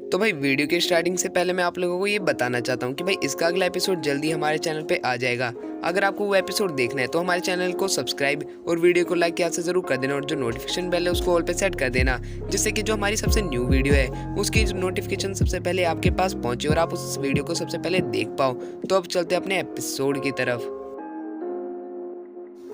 तो भाई वीडियो के स्टार्टिंग से पहले मैं आप लोगों को ये बताना चाहता हूँ कि भाई इसका अगला एपिसोड जल्दी हमारे चैनल पे आ जाएगा। अगर आपको वो एपिसोड देखना है तो हमारे चैनल को सब्सक्राइब और वीडियो को लाइक यहाँ से ज़रूर कर देना और जो नोटिफिकेशन बेल है उसको ऑल पे सेट कर देना, जिससे कि जो हमारी सबसे न्यू वीडियो है उसकी नोटिफिकेशन सबसे पहले आपके पास पहुँचे और आप उस वीडियो को सबसे पहले देख पाओ। तो अब चलते हैं अपने एपिसोड की तरफ।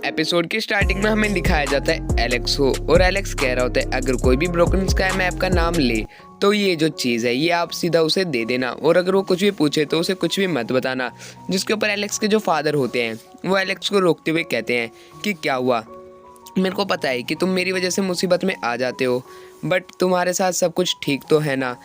एपिसोड की स्टार्टिंग में हमें दिखाया जाता है एलेक्स को, और एलेक्स कह रहा होता है अगर कोई भी ब्रोकन स्काई मैप का नाम ले तो ये जो चीज़ है ये आप सीधा उसे दे देना, और अगर वो कुछ भी पूछे तो उसे कुछ भी मत बताना। जिसके ऊपर एलेक्स के जो फादर होते हैं वो एलेक्स को रोकते हुए कहते हैं कि क्या हुआ, मेरे को पता है कि तुम मेरी वजह से मुसीबत में आ जाते हो, बट तुम्हारे साथ सब कुछ ठीक तो है ना,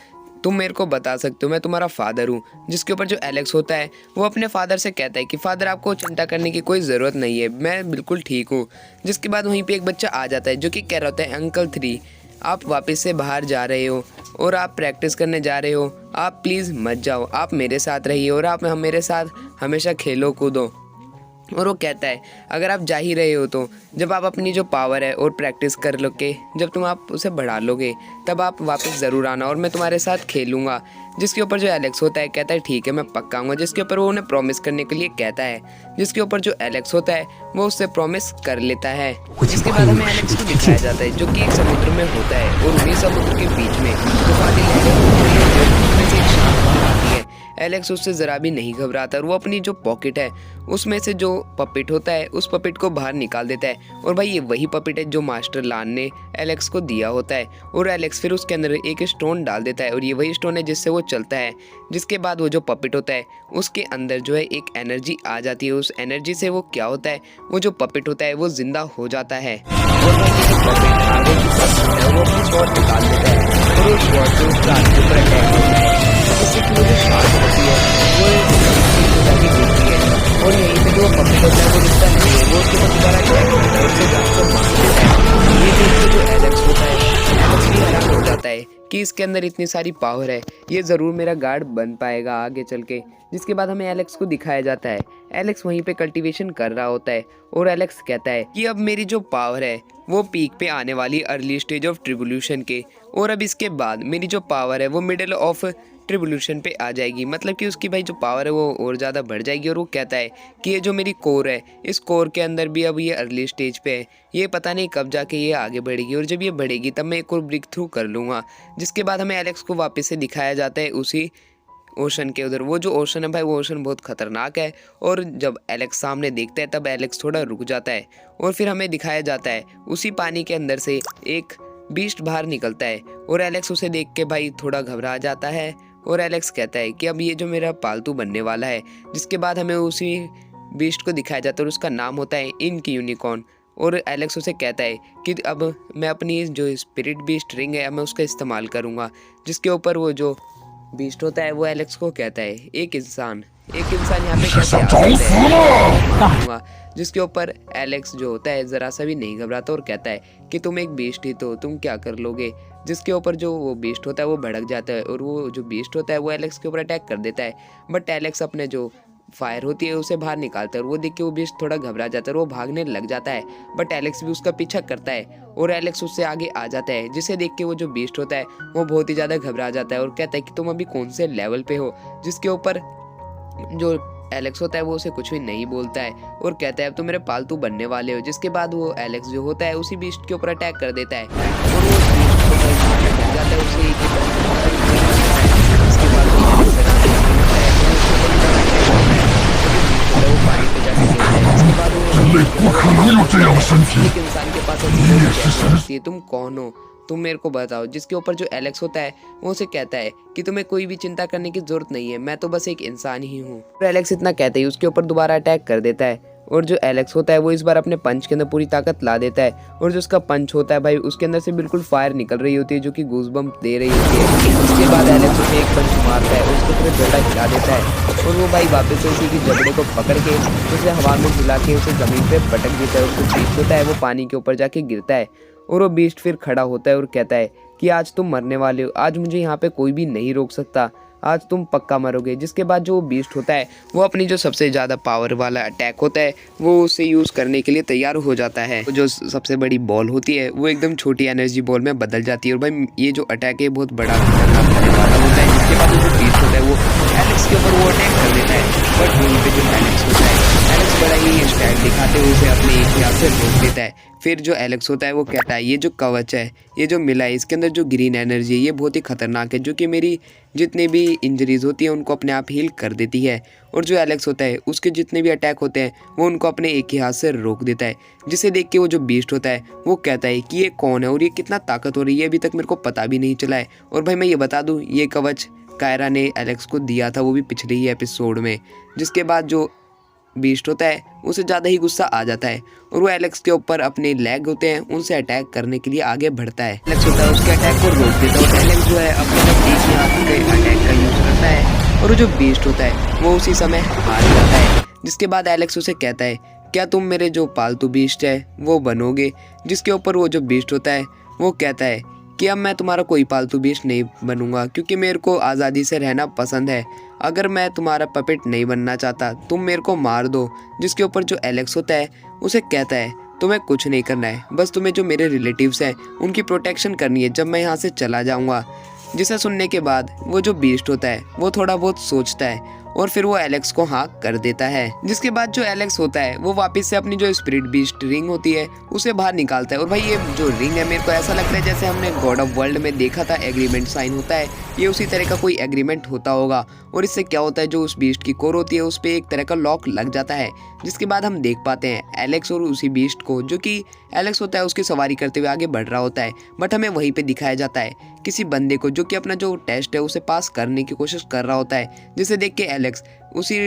तुम मेरे को बता सकते हो, मैं तुम्हारा फादर हूँ। जिसके ऊपर जो एलेक्स होता है वो अपने फादर से कहता है कि फादर आपको चिंता करने की कोई ज़रूरत नहीं है, मैं बिल्कुल ठीक हूँ। जिसके बाद वहीं पे एक बच्चा आ जाता है जो कि कह रहा होता है अंकल 3 आप वापस से बाहर जा रहे हो और आप प्रैक्टिस करने जा रहे हो, आप प्लीज़ मत जाओ, आप मेरे साथ रहिए और आप मेरे साथ हमेशा खेलो कूदो। और वो कहता है अगर आप जा ही रहे हो तो जब आप अपनी जो पावर है और प्रैक्टिस कर लोगे, जब तुम आप उसे बढ़ा लोगे तब आप वापस ज़रूर आना और मैं तुम्हारे साथ खेलूँगा। जिसके ऊपर जो एलेक्स होता है कहता है ठीक है मैं पक्का आऊँगा। जिसके ऊपर वो उन्हें प्रॉमिस करने के लिए कहता है, जिसके ऊपर जो एलेक्स होता है वो उससे प्रॉमिस कर लेता है। जिसके बाद हमें एलेक्स को दिखाया जाता है जो कि एक समुद्र में होता है और उन्हीं समुद्र के बीच में तूफानी लहरें होती हैं जो उसमें से एक शांत आती है। एलेक्स उससे ज़रा भी नहीं घबराता और वो अपनी जो पॉकेट है उसमें से जो पपेट होता है उस पपेट को बाहर निकाल देता है। और भाई ये वही पपेट है जो मास्टर लान ने एलेक्स को दिया होता है, और एलेक्स फिर उसके अंदर एक स्टोन डाल देता है और ये वही स्टोन है जिससे वो चलता है। जिसके बाद वो जो पपेट होता है उसके अंदर जो है एक एनर्जी आ जाती है, उस एनर्जी से वो क्या होता है, वो जो पपेट होता है वो जिंदा हो जाता है। और भाई ये जो पपेट आगे की तरफ होता है वो अपनी स्वॉर्ड निकाल देता है और उस स्वॉर्ड से उस गार्ड के ऊपर अटैक होता है, जिससे कि वो जो शार्क होती है वो जाके गिरती है और यहीं पे जो पपेट होता है वो दिखता नहीं है, वो उसके ऊपर दोबारा अटैक करता है, उससे जान को मार देता है। ये देख के जो एलेक्स होता है एलेक्स भी हैरान हो जाता है कि इसके अंदर इतनी सारी पावर है, ये ज़रूर मेरा गार्ड बन पाएगा आगे चल के। जिसके बाद हमें एलेक्स को दिखाया जाता है एलेक्स वहीं पे कल्टीवेशन कर रहा होता है और एलेक्स कहता है कि अब मेरी जो पावर है वो पीक पे आने वाली अर्ली स्टेज ऑफ ट्रिब्यूलेशन के, और अब इसके बाद मेरी जो पावर है वो मिडिल ऑफ ट्रिब्यूलेशन पे आ जाएगी, मतलब कि उसकी भाई जो पावर है वो और ज़्यादा बढ़ जाएगी। और वो कहता है कि ये जो मेरी कोर है इस कोर के अंदर भी अब ये अर्ली स्टेज पे है, ये पता नहीं कब जाके ये आगे बढ़ेगी, और जब ये बढ़ेगी तब मैं एक और ब्रेक थ्रू कर लूँगा। जिसके बाद हमें एलेक्स को वापस से दिखाया जाता है उसी ओशन के उधर। वो जो ओशन है भाई वो ओशन बहुत ख़तरनाक है, और जब एलेक्स सामने देखता है तब एलेक्स थोड़ा रुक जाता है और फिर हमें दिखाया जाता है उसी पानी के अंदर से एक बीस्ट बाहर निकलता है और एलेक्स उसे देख के भाई थोड़ा घबरा जाता है और एलेक्स कहता है कि अब ये जो मेरा पालतू बनने वाला है। जिसके बाद हमें उसी बीस्ट को दिखाया जाता है और उसका नाम होता है इनकी यूनिकॉर्न, और एलेक्स उसे कहता है कि अब मैं अपनी जो स्पिरिट बीस्ट रिंग है मैं उसका इस्तेमाल करूँगा। जिसके ऊपर वो जो बीस्ट होता है वो एलेक्स को कहता है एक इंसान यहाँ पे कैसे आ सकता है। जिसके ऊपर एलेक्स जो होता है ज़रा सा भी नहीं घबराता और कहता है कि तुम एक बीस्ट ही तो तुम क्या कर लोगे। जिसके ऊपर जो वो बीस्ट होता है वो भड़क जाता है और वो जो बीस्ट होता है वो एलेक्स के ऊपर अटैक कर देता है, बट एलेक्स अपने जो फायर होती है उसे बाहर निकालता है और वो देख के वो बीस्ट थोड़ा घबरा जाता है और वो भागने लग जाता है, बट एलेक्स भी उसका पीछा करता है और एलेक्स उससे आगे आ जाता है। जिसे देख के वो जो बीस्ट होता है वो बहुत ही ज़्यादा घबरा जाता है और कहता है कि तुम अभी कौन से लेवल पे हो। जिसके ऊपर जो एलेक्स होता है वो उसे कुछ भी नहीं बोलता है और कहता है अब तो मेरे पालतू बनने वाले हो। जिसके बाद वो एलेक्स जो होता है उसी बीस्ट के ऊपर अटैक कर देता है और वो बीस्ट को लग जाता है उसे इंसान के पास तुम कौन हो, तुम मेरे को बताओ। जिसके ऊपर जो एलेक्स होता है वो उसे कहता है कि तुम्हें कोई भी चिंता करने की जरूरत नहीं है, मैं तो बस एक इंसान ही हूँ। और एलेक्स इतना कहते ही उसके ऊपर दोबारा अटैक कर देता है और जो एलेक्स होता है वो इस बार अपने पंच के अंदर पूरी ताकत ला देता है और जो उसका पंच होता है भाई उसके अंदर से बिल्कुल फायर निकल रही होती है जो कि गूज़बम्प दे रही होती है। उसके बाद एलेक्स उसे एक पंच मारता है, उसको पूरे जड़ा हिला देता है और वो भाई वापस से उसी की जबड़े को पकड़ के उसे हवा में हिला के उसे ज़मीन पर पटक देता है। उसको बीस्ट होता है वो पानी के ऊपर जाके गिरता है और वो बीस्ट फिर खड़ा होता है और कहता है कि आज तुम मरने वाले हो, आज मुझे यहाँ पे कोई भी नहीं रोक सकता। आज तुम पक्का मरोगे। जिसके बाद जो बीस्ट होता है वो अपनी जो सबसे ज़्यादा पावर वाला अटैक होता है वो उसे यूज़ करने के लिए तैयार हो जाता है। जो सबसे बड़ी बॉल होती है वो एकदम छोटी एनर्जी बॉल में बदल जाती है और भाई ये जो अटैक है बहुत बड़ा खतरनाक होने वाला होता है। जिसके बाद जो बीस्ट होता है वो एलेक्स के ऊपर वो अटैक कर देता है, बट वहीं पे जो एलेक्स होता है, एलेक्स बड़ा ही स्टाइल दिखाते हुए उसे अपने एक हाथ से रोक देता है। फिर जो एलेक्स होता है वो कहता है ये जो कवच है, ये जो मिला है, इसके अंदर जो ग्रीन एनर्जी है ये बहुत ही खतरनाक है, जो कि मेरी जितनी भी इंजरीज होती है उनको अपने आप हील कर देती है। और जो एलेक्स होता है उसके जितने भी अटैक होते हैं वो उनको अपने एक ही हाथ से रोक देता है। जिसे देख के वो जो बीस्ट होता है वो कहता है कि ये कौन है और ये कितना ताकतवर है, ये अभी तक मेरे को पता भी नहीं चला है। और भाई मैं ये बता दूँ, ये कवच कायरा ने एलेक्स को दिया था, वो भी पिछले ही एपिसोड में। जिसके बाद जो बीस्ट होता है उसे ज़्यादा ही गुस्सा आ जाता है और वो एलेक्स के ऊपर अपने लेग होते हैं उनसे अटैक करने के लिए आगे बढ़ता है। एलेक्स होता है उसके अटैक को रोक देता है और एलेक्स जो है अपने एक ही हाथ के अटैक का यूज़ करता है और वो जो बीस्ट होता है वो उसी समय हार जाता है। जिसके बाद एलेक्स उसे कहता है क्या तुम मेरे जो पालतू बीस्ट है वो बनोगे। जिसके ऊपर वो जो बीस्ट होता है वो कहता है कि अब मैं तुम्हारा कोई पालतू बीस्ट नहीं बनूंगा, क्योंकि मेरे को आज़ादी से रहना पसंद है। अगर मैं तुम्हारा पपेट नहीं बनना चाहता तुम मेरे को मार दो। जिसके ऊपर जो एलेक्स होता है उसे कहता है तुम्हें कुछ नहीं करना है, बस तुम्हें जो मेरे रिलेटिव्स हैं उनकी प्रोटेक्शन करनी है जब मैं यहाँ से चला जाऊँगा। जिसे सुनने के बाद वो जो बीस्ट होता है वो थोड़ा बहुत सोचता है और फिर वो एलेक्स को हाँ कर देता है। जिसके बाद जो एलेक्स होता है वो वापस से अपनी जो स्पिरिट बीस्ट रिंग होती है उसे बाहर निकालता है। और भाई ये जो रिंग है मेरे को ऐसा लगता है जैसे हमने गॉड ऑफ वर्ल्ड में देखा था एग्रीमेंट साइन होता है, ये उसी तरह का कोई एग्रीमेंट होता होगा। और इससे क्या होता है, जो उस बीस्ट की कोर होती है उस पर एक तरह का लॉक लग जाता है। जिसके बाद हम देख पाते हैं एलेक्स और उसी बीस्ट को, जो कि एलेक्स होता है उसकी सवारी करते हुए आगे बढ़ रहा होता है, बट हमें वहीं पे दिखाया जाता है किसी बंदे को जो कि अपना जो टेस्ट है उसे पास करने की कोशिश कर रहा होता है। जिसे देख के एलेक्स उसी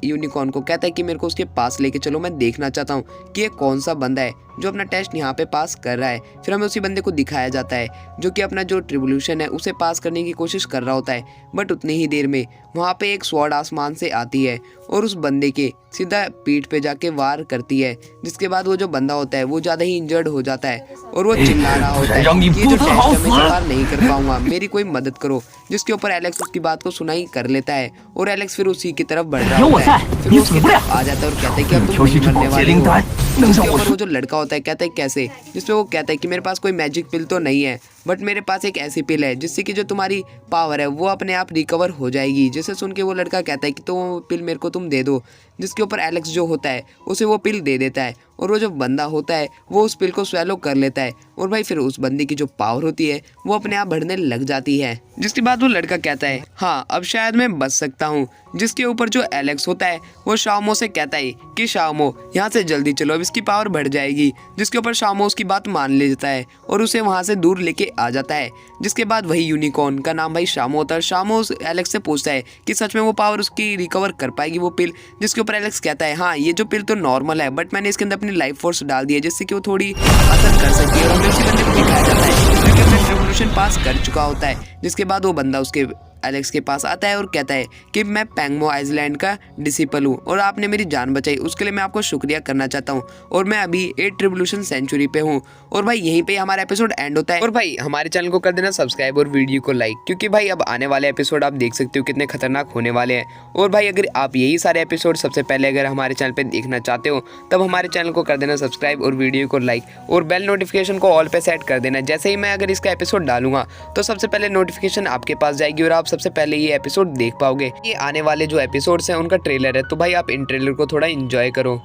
यूनिकॉर्न को कहता है कि मेरे को उसके पास लेके चलो, मैं देखना चाहता हूँ कि ये कौन सा बंदा है जो अपना टेस्ट यहाँ पे पास कर रहा है। फिर हमें उसी बंदे को दिखाया जाता है जो कि अपना जो ट्रिब्यूलेशन है उसे पास करने की कोशिश कर रहा होता है, बट उतनी ही देर में वहाँ पे एक स्वॉर्ड आसमान से आती है और उस बंदे के सीधा पीठ पे जाके वार करती है। जिसके बाद वो जो बंदा होता है वो ज़्यादा ही इंजर्ड हो जाता है और वो चिल्ला रहा होता है कि ये जो टेस्ट है मैं पार नहीं कर पाऊंगा, मेरी कोई मदद करो। जिसके ऊपर एलेक्स उसकी बात को सुनाई कर लेता है और एलेक्स फिर उसी की तरफ बढ़ रहा होता है। फिर वो उसकी तरफ आ जाता है और कहता है कि अब तुम नहीं मरने वाले हो। जिसके ऊपर वो जो लड़का होता है कहता है कैसे, जिसपे वो कहता है कि मेरे पास कोई मैजिक पिल तो नहीं है, बट मेरे पास एक ऐसी पिल है जिससे कि जो तुम्हारी पावर है वो अपने आप रिकवर हो जाएगी। जिसे सुन के वो लड़का कहता है कि तो वो पिल मेरे को तुम दे दो। जिसके ऊपर एलेक्स जो होता है उसे वो पिल दे देता है और वो जो बंदा होता है वो उस पिल को स्वेलो कर लेता है और भाई फिर उस बंदे की जो पावर होती है वो अपने आप बढ़ने लग जाती है। जिसके बाद वो लड़का कहता है हाँ अब शायद मैं बच सकता हूँ। जिसके ऊपर जो एलेक्स होता है वो शाओमो से कहता है कि शाओमो यहाँ से जल्दी चलो, अब इसकी पावर बढ़ जाएगी। जिसके ऊपर शाओमो उसकी बात मान लेता है और उसे वहाँ से दूर लेके आ जाता है। जिसके बाद वही यूनिकॉर्न का नाम भाई शामो होता है, शामो एलेक्स से पूछता है कि सच में वो पावर उसकी रिकवर कर पाएगी वो पिल। जिसके ऊपर एलेक्स कहता है हाँ ये जो पिल तो नॉर्मल है, बट मैंने इसके अंदर अपनी लाइफ फोर्स डाल दी है जिससे कि वो थोड़ी असर कर सकती है। और हमें उसी बंदे को दिखाया जाता है जो कि अपना रेवोल्यूशन पास कर चुका होता है। जिसके बाद वो बंदा उसके एलेक्स के पास आता है और कहता है कि मैं पैंगमो आइसलैंड का डिसिपल हूँ और आपने मेरी जान बचाई, उसके लिए मैं आपको शुक्रिया करना चाहता हूँ और मैं अभी 8th रिवोल्यूशन सेंचुरी पे हूँ। और भाई यहीं पे हमारा एपिसोड एंड होता है। और भाई हमारे चैनल को कर देना सब्सक्राइब और वीडियो को लाइक, क्योंकि भाई अब आने वाले एपिसोड आप देख सकते हो कितने खतरनाक होने वाले हैं। और भाई अगर आप यही सारे एपिसोड सबसे पहले अगर हमारे चैनल पर देखना चाहते हो तब हमारे चैनल को कर देना सब्सक्राइब और वीडियो को लाइक और बेल नोटिफिकेशन को ऑल पे सेट कर देना। जैसे ही मैं अगर इसका एपिसोड डालूंगा तो सबसे पहले नोटिफिकेशन आपके पास जाएगी और आप सबसे पहले ये एपिसोड देख पाओगे। ये आने वाले जो एपिसोड्स हैं उनका ट्रेलर है, तो भाई आप इन ट्रेलर को थोड़ा एंजॉय करो।